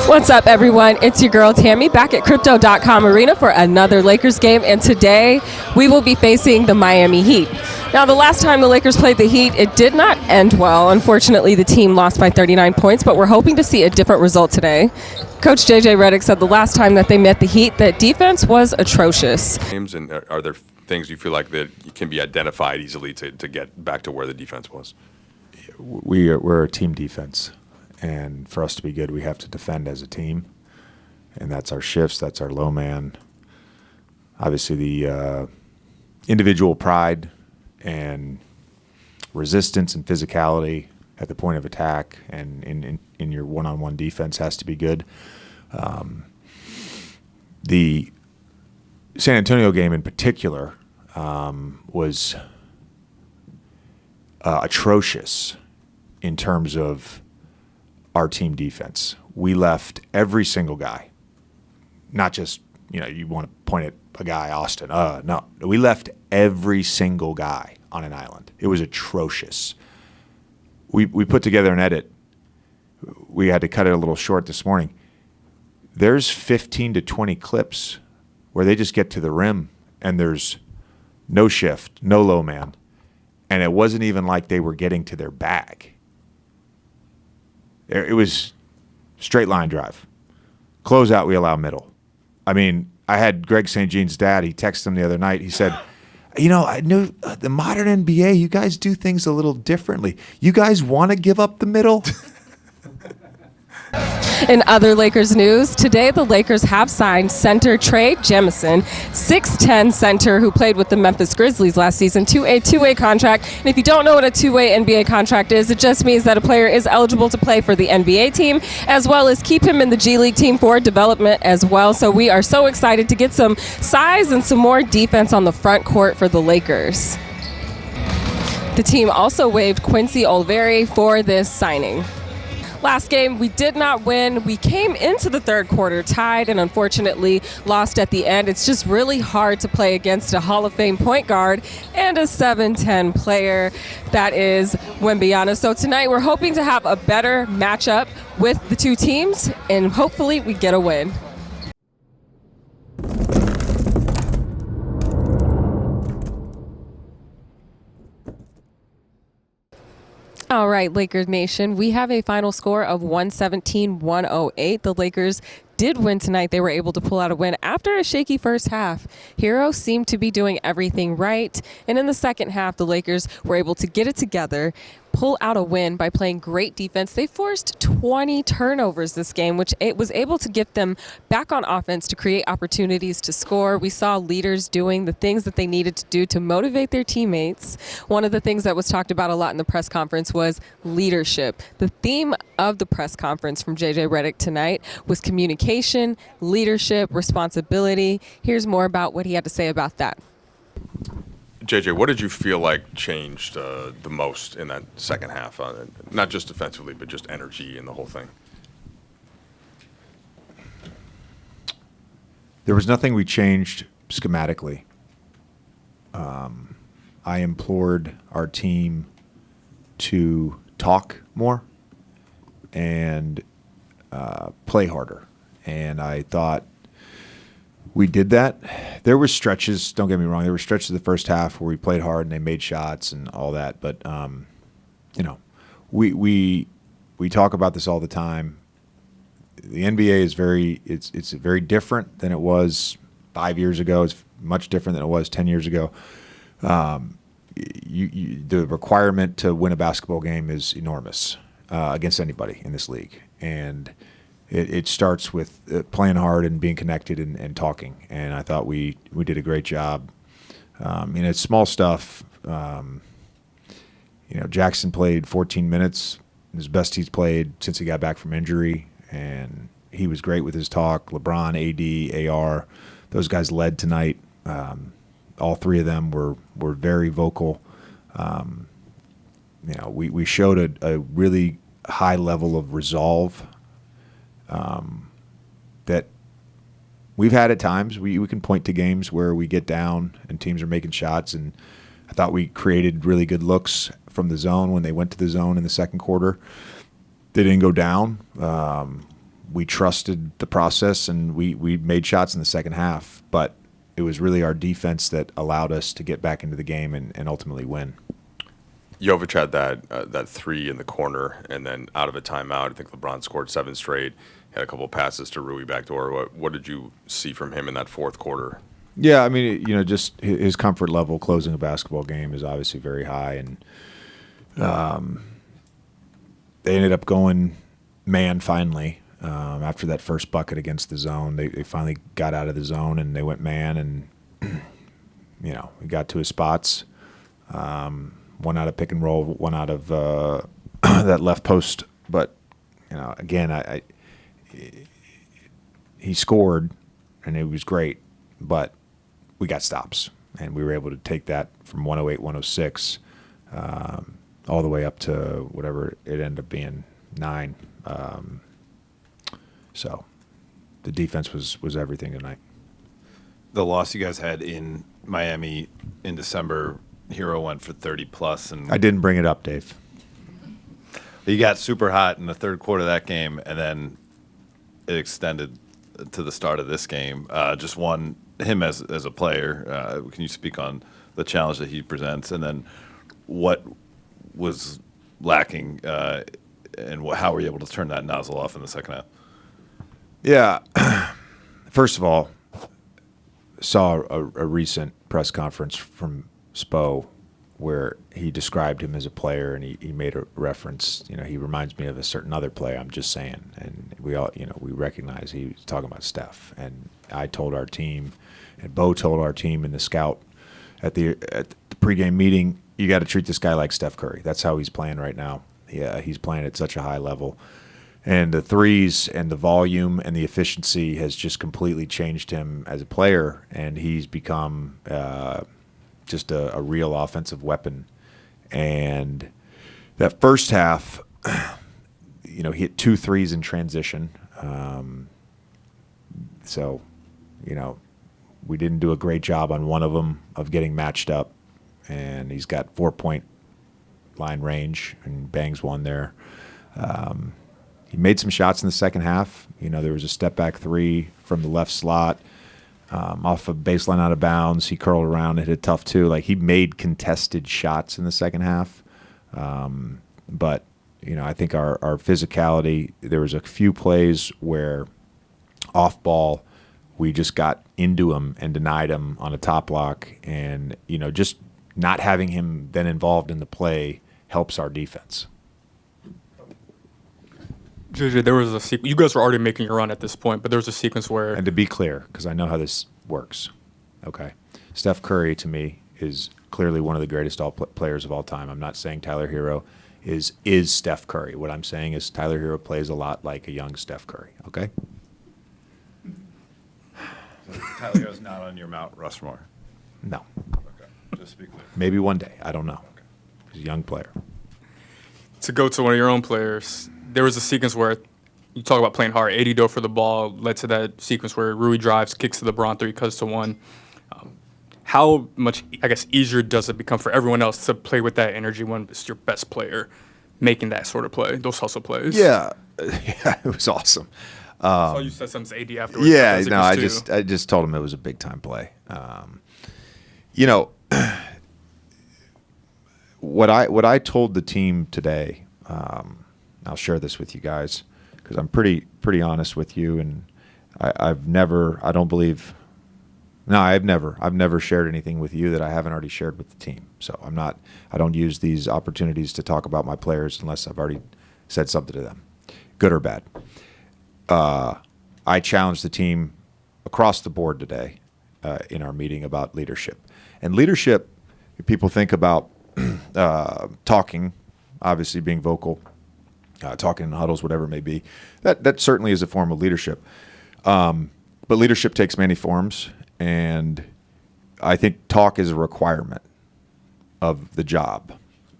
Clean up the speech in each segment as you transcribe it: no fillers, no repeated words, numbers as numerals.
What's up, everyone? It's your girl Tammy back at Crypto.com Arena for another Lakers game, and today we will be facing the Miami Heat. Now, the last time the Lakers played the Heat, it did not end well. Unfortunately, the team lost by 39 points, but we're hoping to see a different result today. Coach JJ Redick said the last time that they met the Heat, that defense was atrocious. And are there things you feel like that can be identified easily to get back to where the defense was? We're a team defense. And for us to be good, we have to defend as a team. And that's our shifts, that's our low man. Obviously, the individual pride and resistance and physicality at the point of attack and in your one-on-one defense has to be good. The San Antonio game in particular was atrocious in terms of our team defense. We left every single guy, not just, you want to point at a guy, Austin. No, we left every single guy on an island. It was atrocious. We put together an edit. We had to cut it a little short this morning. There's 15 to 20 clips where they just get to the rim and there's no shift, no low man. And it wasn't even like they were getting to their bag. It was straight line drive. Close out, we allow middle. I mean, I had Greg St. Jean's dad. He texted him the other night. He said, I knew the modern NBA, you guys do things a little differently. You guys want to give up the middle? In other Lakers news, today the Lakers have signed center Tre Jemison, 6'10" center who played with the Memphis Grizzlies last season, to a two-way contract. And if you don't know what a two-way NBA contract is, it just means that a player is eligible to play for the NBA team, as well as keep him in the G League team for development as well. So we are so excited to get some size and some more defense on the front court for the Lakers. The team also waived Quincy Olveri for this signing. Last game, we did not win. We came into the third quarter tied and unfortunately lost at the end. It's just really hard to play against a Hall of Fame point guard and a 7'10" player that is Wembanyama. So tonight we're hoping to have a better matchup with the two teams and hopefully we get a win. All right, Lakers Nation, we have a final score of 117-108. The Lakers did win tonight. They were able to pull out a win after a shaky first half. Hero seemed to be doing everything right. And in the second half, the Lakers were able to get it together, pull out a win by playing great defense. They forced 20 turnovers this game, which it was able to get them back on offense to create opportunities to score. We saw leaders doing the things that they needed to do to motivate their teammates. One of the things that was talked about a lot in the press conference was leadership. The theme of the press conference from JJ Redick tonight was communication, leadership, responsibility. Here's more about what he had to say about that. JJ, what did you feel like changed the most in that second half? Not just defensively, but just energy and the whole thing. There was nothing we changed schematically. I implored our team to talk more and play harder. And I thought we did that. There were stretches, don't get me wrong, there were stretches of the first half where we played hard and they made shots and all that. But, we talk about this all the time. The NBA is it's very different than it was 5 years ago. It's much different than it was 10 years ago. The requirement to win a basketball game is enormous against anybody in this league. And it starts with playing hard and being connected and talking. And I thought we did a great job. It's small stuff. Jackson played 14 minutes, his best he's played since he got back from injury. And he was great with his talk. LeBron, AD, AR, those guys led tonight. All three of them were very vocal. We showed a really high level of resolve that we've had at times. We can point to games where we get down and teams are making shots, and I thought we created really good looks from the zone when they went to the zone in the second quarter. They didn't go down. we trusted the process, and we made shots in the second half, but it was really our defense that allowed us to get back into the game and ultimately win. Jovic had that three in the corner, and then out of a timeout, I think LeBron scored 7 straight. Had a couple of passes to Rui backdoor. What did you see from him in that fourth quarter? Yeah, I mean, just his comfort level closing a basketball game is obviously very high, and they ended up going man finally. After that first bucket against the zone, they finally got out of the zone and they went man, and we got to his spots. One out of pick and roll, one out of that left post. But again, he scored and it was great, but we got stops, and we were able to take that from 108, 106, all the way up to whatever it ended up being, 9. So the defense was everything tonight. The loss you guys had in Miami in December, Hero went for 30+. And I didn't bring it up, Dave. You got super hot in the third quarter of that game, and then it extended to the start of this game. Just him as a player. Can you speak on the challenge that he presents, and then what was lacking, and how were you able to turn that nozzle off in the second half? Yeah. First of all, saw a recent press conference from Spo where he described him as a player, and he made a reference. He reminds me of a certain other player. I'm just saying, and we all, we recognize he was talking about Steph. And I told our team, and Bo told our team in the scout at the pregame meeting, you got to treat this guy like Steph Curry. That's how he's playing right now. Yeah, he's playing at such a high level. And the threes and the volume and the efficiency has just completely changed him as a player, and he's become just a real offensive weapon. And that first half, he hit 2 threes in transition. So, we didn't do a great job on one of them of getting matched up, and he's got 4-point line range and bangs one there. He made some shots in the second half. There was a step-back 3 from the left slot off a baseline out of bounds. He curled around and hit it tough, too. He made contested shots in the second half. But, I think our physicality, there was a few plays where off ball we just got into him and denied him on a top block. And, just not having him then involved in the play helps our defense. JJ, there was a sequence. You guys were already making your run at this point, but there was a sequence where. And to be clear, because I know how this works, okay, Steph Curry to me is clearly one of the greatest players of all time. I'm not saying Tyler Hero is Steph Curry. What I'm saying is Tyler Hero plays a lot like a young Steph Curry. Okay. So Tyler Hero's not on your Mount Rushmore. No. Okay, just to be clear. Maybe one day. I don't know. Okay. He's a young player. To go to one of your own players, there was a sequence where you talk about playing hard. 80 do for the ball led to that sequence where Rui drives, kicks to LeBron 3, cuts to 1. How much, easier does it become for everyone else to play with that energy when it's your best player making that sort of play, those hustle plays? Yeah, it was awesome. So you said something to AD afterwards. Yeah, no, I just told him it was a big time play. What I told the team today, I'll share this with you guys because I'm pretty honest with you, and I've never shared anything with you that I haven't already shared with the team. So I don't use these opportunities to talk about my players unless I've already said something to them, good or bad. I challenged the team across the board today in our meeting about leadership. And leadership, people think about talking, obviously being vocal, talking in huddles, whatever it may be. That certainly is a form of leadership. But leadership takes many forms, and I think talk is a requirement of the job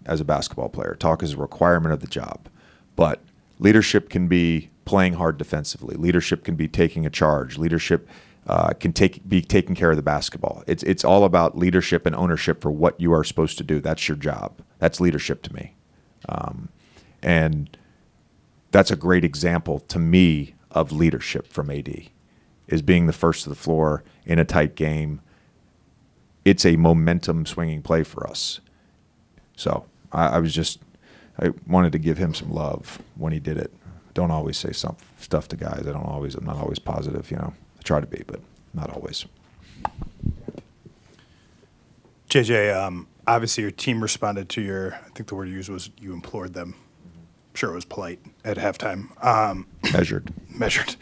as a basketball player. Talk is a requirement of the job. But leadership can be playing hard defensively. Leadership can be taking a charge. Leadership can be taking care of the basketball. It's all about leadership and ownership for what you are supposed to do. That's your job. That's leadership to me. And that's a great example to me of leadership from AD, is being the first to the floor in a tight game. It's a momentum swinging play for us. So I wanted to give him some love when he did it. Don't always say some stuff to guys. I'm not always positive, I try to be, but not always. JJ, obviously your team responded to I think the word you used was you implored them. I'm sure it was polite at halftime. Measured.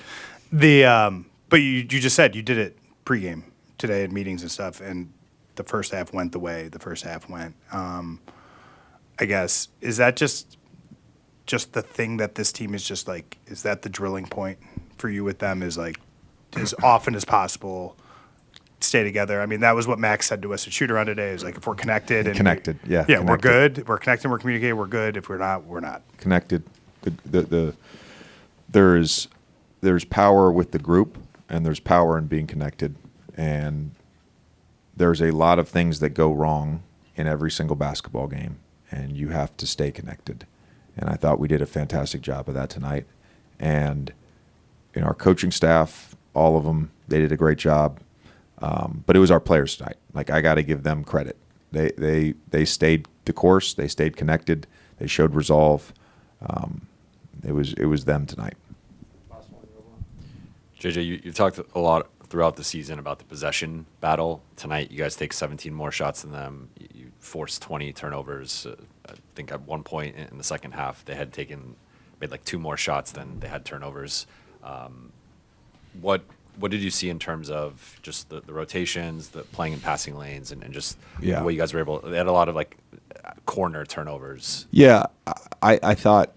But you just said you did it pregame today in meetings and stuff, and the first half went the way the first half went. I guess, is that just the thing that this team is just like, is that the drilling point for you with them, is like as often as possible stay together? I mean, that was what Max said to us at shoot around today, is like, if we're connected and Connected, yeah. we're Connected. good, we're connected, we're communicating, we're good. If we're not, we're not. Connected. There's power with the group, and there's power in being connected, and there's a lot of things that go wrong in every single basketball game, and you have to stay connected. And I thought we did a fantastic job of that tonight. And our coaching staff, all of them, they did a great job. But it was our players tonight. Like, I got to give them credit. They stayed the course. They stayed connected. They showed resolve. It was them tonight. JJ, you've talked a lot throughout the season about the possession battle. Tonight, you guys take 17 more shots than them. You forced 20 turnovers. I think at one point in the second half, they had made like 2 more shots than they had turnovers. What did you see in terms of just the rotations, the playing in passing lanes, and just the way you guys were able? They had a lot of like corner turnovers. Yeah, I thought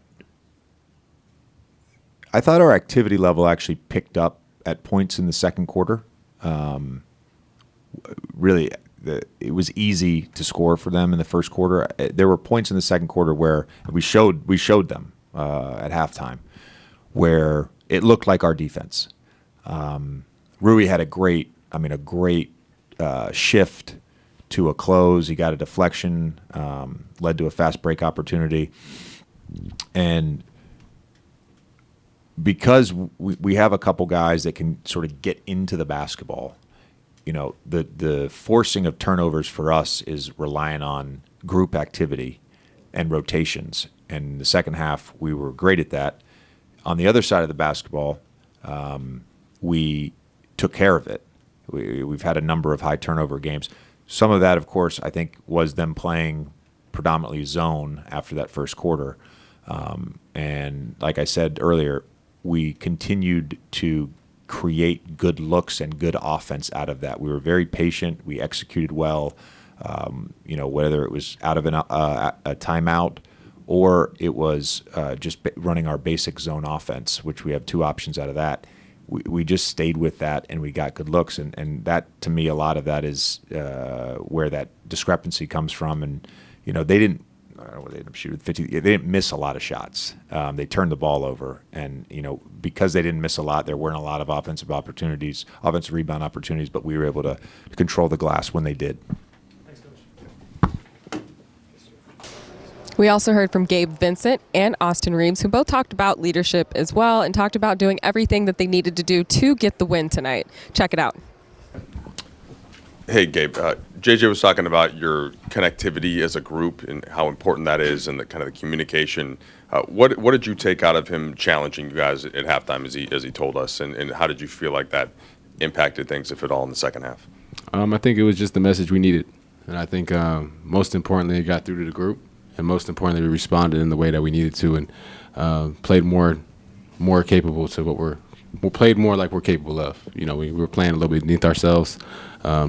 our activity level actually picked up at points in the second quarter. Really, it was easy to score for them in the first quarter. There were points in the second quarter where we showed them at halftime where it looked like our defense. Rui had a great shift to a close. He got a deflection, led to a fast break opportunity, and because we have a couple guys that can sort of get into the basketball, the forcing of turnovers for us is relying on group activity and rotations. And in the second half, we were great at that. On the other side of the basketball, we took care of it. We've had a number of high turnover games. Some of that, of course, I think was them playing predominantly zone after that first quarter. And like I said earlier, we continued to create good looks and good offense out of that. We were very patient. We executed well. Whether it was out of a timeout or it was just running our basic zone offense, which we have 2 options out of that. We just stayed with that, and we got good looks. And that, to me, a lot of that is where that discrepancy comes from. And, they didn't, I don't know what they ended up shooting 50. They didn't miss a lot of shots. They turned the ball over. And, because they didn't miss a lot, there weren't a lot of offensive rebound opportunities, but we were able to control the glass when they did. We also heard from Gabe Vincent and Austin Reaves, who both talked about leadership as well and talked about doing everything that they needed to do to get the win tonight. Check it out. Hey, Gabe. JJ was talking about your connectivity as a group and how important that is, and the kind of the communication. What did you take out of him challenging you guys at halftime, as he told us, and how did you feel like that impacted things, if at all, in the second half? I think it was just the message we needed, and I think most importantly, it got through to the group, and most importantly, we responded in the way that we needed to, and played more capable to we played more like we're capable of. We were playing a little bit beneath ourselves,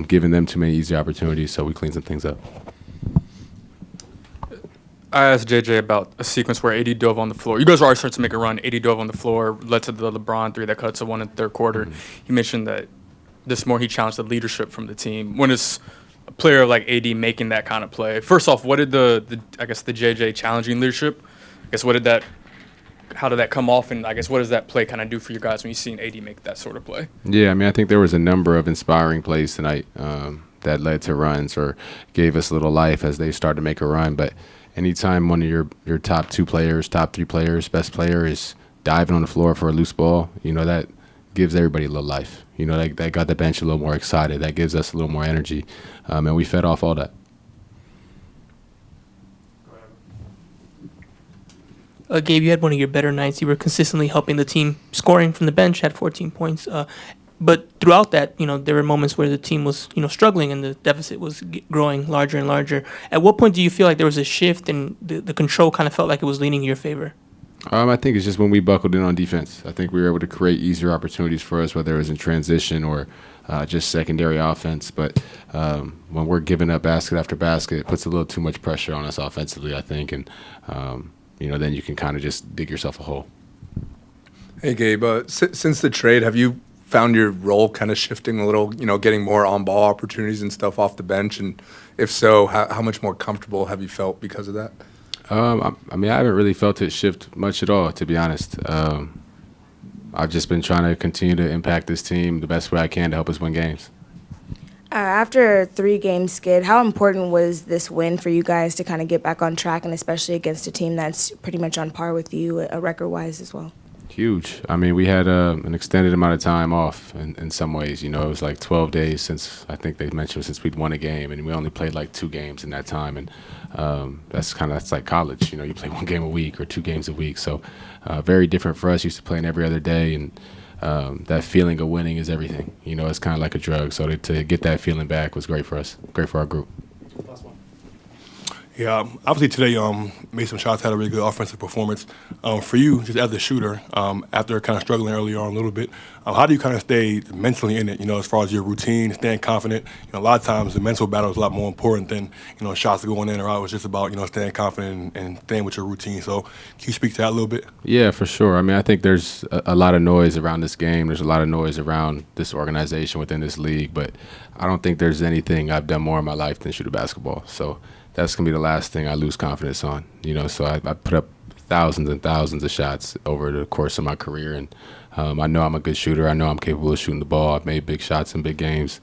giving them too many easy opportunities, so we cleaned some things up. I asked JJ about a sequence where AD dove on the floor. You guys were already starting to make a run. AD dove on the floor, led to the LeBron 3 that cut to 1 in the third quarter. Mm-hmm. He mentioned that he challenged the leadership from the team. When it's a player like AD making that kind of play, first off, what did the JJ challenging leadership, how did that come off, and I guess what does that play kind of do for you guys when you seen AD make that sort of play? Yeah, I think there was a number of inspiring plays tonight that led to runs or gave us a little life as they started to make a run. But anytime one of your top 2 players, top 3 players, best player is diving on the floor for a loose ball, that gives everybody a little life. That got the bench a little more excited. That gives us a little more energy. And we fed off all that. Gabe, you had one of your better nights. You were consistently helping the team, scoring from the bench, had 14 points. But throughout that, there were moments where the team was, struggling and the deficit was growing larger and larger. At what point do you feel like there was a shift and the control kind of felt like it was leaning in your favor? I think it's just when we buckled in on defense. I think we were able to create easier opportunities for us, whether it was in transition or just secondary offense. But when we're giving up basket after basket, it puts a little too much pressure on us offensively, I think. And, then you can kind of just dig yourself a hole. Hey, Gabe, since the trade, have you found your role kind of shifting a little, getting more on-ball opportunities and stuff off the bench? And if so, how much more comfortable have you felt because of that? I haven't really felt it shift much at all, to be honest. I've just been trying to continue to impact this team the best way I can to help us win games. After a 3-game skid, how important was this win for you guys to kind of get back on track, and especially against a team that's pretty much on par with you record-wise as well? Huge. We had an extended amount of time off in some ways. It was like 12 days since, I think they mentioned, since we'd won a game, and we only played like 2 games in that time. And that's like college. You play 1 game a week or 2 games a week. So very different for us. Used to playing every other day, and that feeling of winning is everything. It's kind of like a drug. So to get that feeling back was great for us, great for our group. Yeah, obviously today made some shots, had a really good offensive performance. For you, just as a shooter, after kind of struggling early on a little bit, how do you kind of stay mentally in it, as far as your routine, staying confident? A lot of times the mental battle is a lot more important than, shots going in or out. It's just about, staying confident and staying with your routine. So can you speak to that a little bit? Yeah, for sure. I think there's a lot of noise around this game. There's a lot of noise around this organization within this league, but I don't think there's anything I've done more in my life than shoot a basketball. So that's going to be the last thing I lose confidence on, so I put up thousands and thousands of shots over the course of my career, and I know I'm a good shooter. I know I'm capable of shooting the ball. I've made big shots in big games.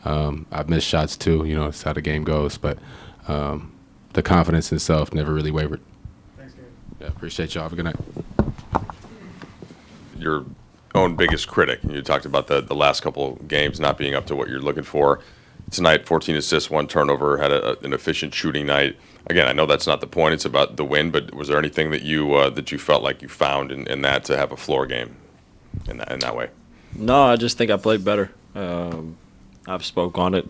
I've missed shots too, it's how the game goes, but the confidence in self never really wavered. Thanks, Gabe. Yeah, appreciate y'all. Have a good night. Your own biggest critic. You talked about the last couple games not being up to what you're looking for. Tonight, 14 assists, 1 turnover, had an efficient shooting night. Again, I know that's not the point. It's about the win, but was there anything that you felt like you found in that to have a floor game in that way? No, I just think I played better. I've spoke on it.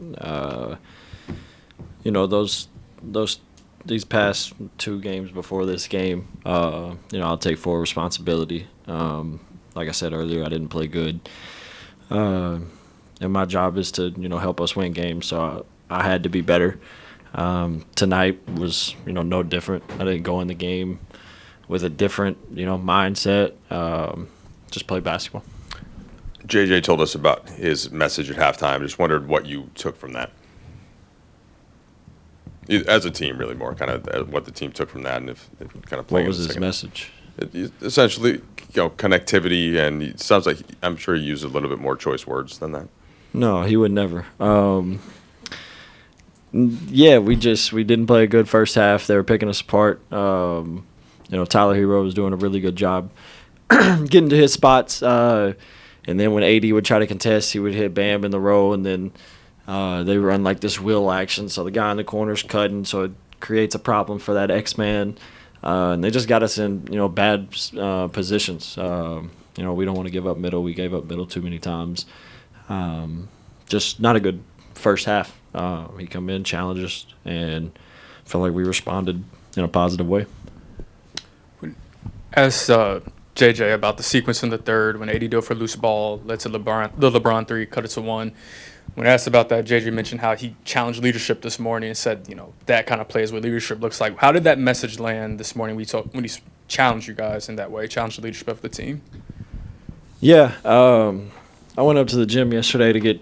These past 2 games before this game, I'll take full responsibility. Like I said earlier, I didn't play good. And my job is to, help us win games. So I had to be better. Tonight was, no different. I didn't go in the game with a different, mindset. Just play basketball. JJ told us about his message at halftime. Just wondered what you took from that. As a team, really more kind of what the team took from that, and if kind of playing. What was his message? Essentially, connectivity, and it sounds like I'm sure he used a little bit more choice words than that. No, he would never. Yeah, we didn't play a good first half. They were picking us apart. Tyler Hero was doing a really good job getting to his spots. And then when AD would try to contest, he would hit Bam in the row, and then they run like this wheel action. So the guy in the corner's cutting, so it creates a problem for that X-Man. And they just got us in, bad positions. We don't want to give up middle. We gave up middle too many times. Just not a good first half. He come in, challenged us, and felt like we responded in a positive way. Asked JJ about the sequence in the third when AD dove for loose ball, led to the LeBron 3, cut it to 1. When asked about that, JJ mentioned how he challenged leadership this morning and said, that kind of plays what leadership looks like. How did that message land this morning when he challenged you guys in that way, challenged the leadership of the team? Yeah, I went up to the gym yesterday to get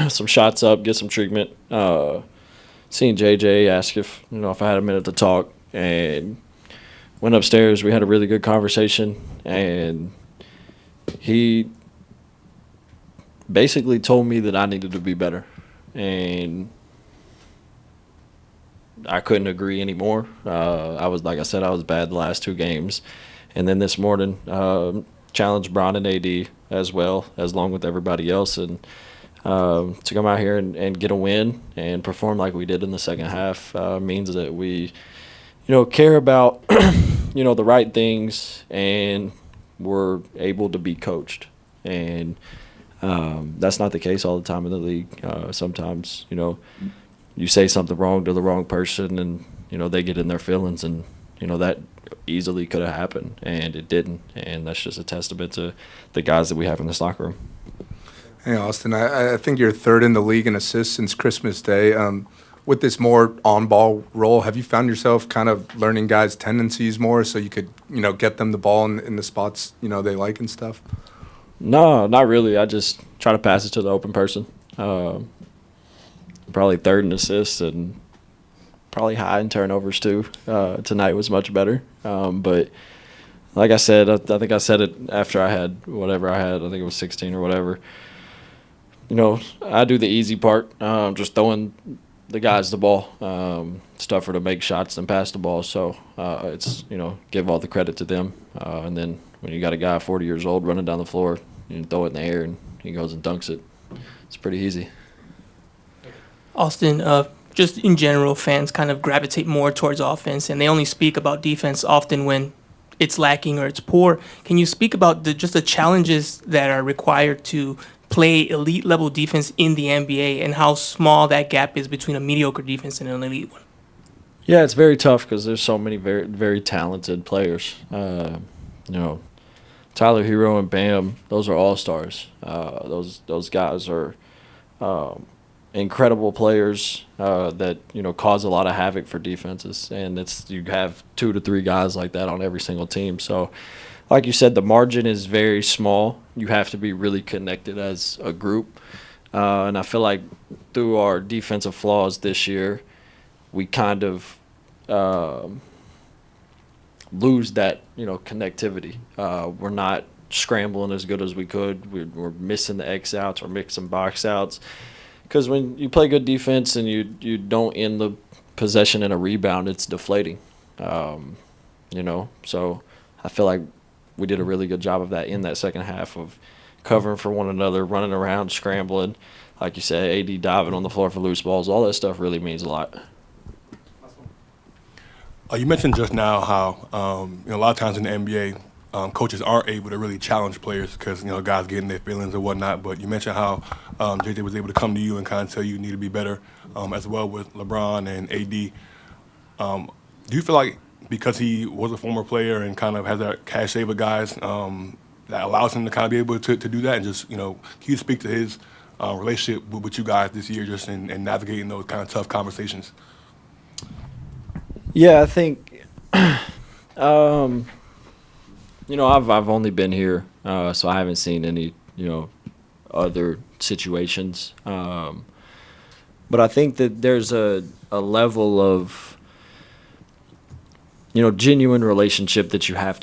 some shots up, get some treatment. Seeing JJ ask if I had a minute to talk, and went upstairs. We had a really good conversation, and he basically told me that I needed to be better, and I couldn't agree anymore. I was, like I said, I was bad the last 2 games, And then this morning, challenged Bron and AD as well, as long with everybody else. And to come out here and get a win and perform like we did in the second half means that we, care about, the right things, and we're able to be coached. And that's not the case all the time in the league. Sometimes, you say something wrong to the wrong person and, they get in their feelings, and, that easily could have happened, and it didn't. And that's just a testament to the guys that we have in this locker room. Hey, Austin, I think you're third in the league in assists since Christmas Day. With this more on-ball role, have you found yourself kind of learning guys' tendencies more so you could, get them the ball in the spots, they like and stuff? No, not really. I just try to pass it to the open person. Probably third in assists and probably high in turnovers too. Tonight was much better. But like I said, I think I said it after I had whatever I had. I think it was 16 or whatever. I do the easy part, just throwing the guys the ball. It's tougher to make shots than pass the ball. So it's, give all the credit to them. And then when you got a guy 40 years old running down the floor, you throw it in the air and he goes and dunks it. It's pretty easy. Austin, just in general, fans kind of gravitate more towards offense, and they only speak about defense often when it's lacking or it's poor. Can you speak about just the challenges that are required to play elite level defense in the NBA, and how small that gap is between a mediocre defense and an elite one? Yeah, it's very tough because there's so many very, very talented players. Tyler Hero and Bam, those are all-stars. Those guys are incredible players that, cause a lot of havoc for defenses. And you have 2 to 3 guys like that on every single team. So, like you said, the margin is very small. You have to be really connected as a group. And I feel like through our defensive flaws this year, we kind of lose that, connectivity. We're not scrambling as good as we could. We're missing the X outs or mixing box outs. Because when you play good defense and you don't end the possession in a rebound, it's deflating. So I feel like we did a really good job of that in that second half of covering for one another, running around, scrambling. Like you said, AD diving on the floor for loose balls. All that stuff really means a lot. You mentioned just now how a lot of times in the NBA, coaches aren't able to really challenge players because guys get in their feelings and whatnot. But you mentioned how JJ was able to come to you and kind of tell you need to be better, as well with LeBron and AD. Do you feel like because he was a former player and kind of has that cachet of guys, that allows him to kind of be able to do that? And just can you speak to his relationship with you guys this year, just in navigating those kind of tough conversations? Yeah, I think, I've only been here, so I haven't seen any, other situations. But I think that there's a level of, genuine relationship that you have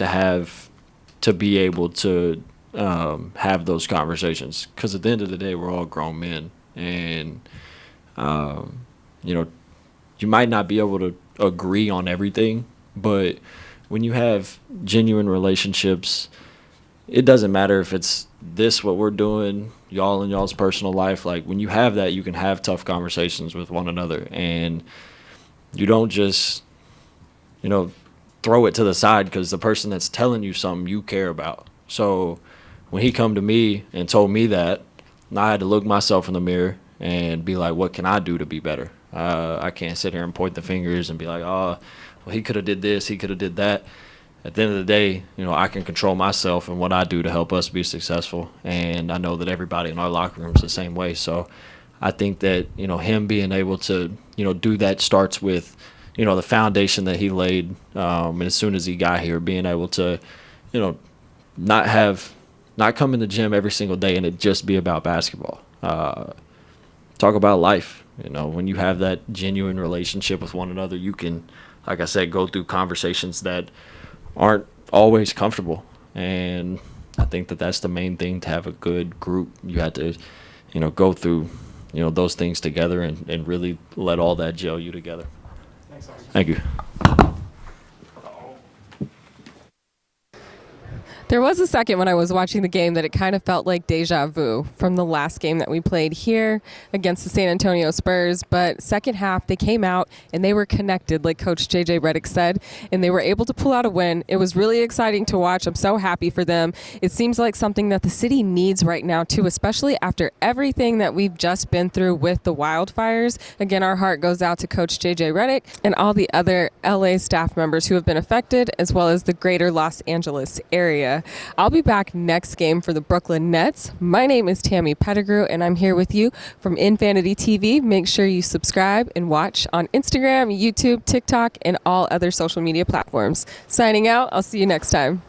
to be able to have those conversations. Because at the end of the day, we're all grown men, and you might not be able to agree on everything, but when you have genuine relationships, it doesn't matter if it's what we're doing, y'all in y'all's personal life. Like, when you have that, you can have tough conversations with one another, and you don't just, throw it to the side because the person that's telling you something you care about. So when he come to me and told me that, I had to look myself in the mirror and be like, what can I do to be better? I can't sit here and point the fingers and be like, oh, well, he could have did this, he could have did that. At the end of the day, I can control myself and what I do to help us be successful. And I know that everybody in our locker room is the same way. So I think that, him being able to, do that starts with, the foundation that he laid. And as soon as he got here, being able to, not come in the gym every single day and it just be about basketball. Talk about life. When you have that genuine relationship with one another, you can, like I said, go through conversations that aren't always comfortable. And I think that that's the main thing to have a good group. You have to, go through, those things together and really let all that gel you together. Thank you. There was a second when I was watching the game that it kind of felt like deja vu from the last game that we played here against the San Antonio Spurs. But second half, they came out and they were connected, like Coach JJ Redick said, and they were able to pull out a win. It was really exciting to watch. I'm so happy for them. It seems like something that the city needs right now, too, especially after everything that we've just been through with the wildfires. Again, our heart goes out to Coach JJ Redick and all the other LA staff members who have been affected, as well as the greater Los Angeles area. I'll be back next game for the Brooklyn Nets. My name is Tammy Pettigrew, and I'm here with you from Infinity TV. Make sure you subscribe and watch on Instagram, YouTube, TikTok, and all other social media platforms. Signing out. I'll see you next time.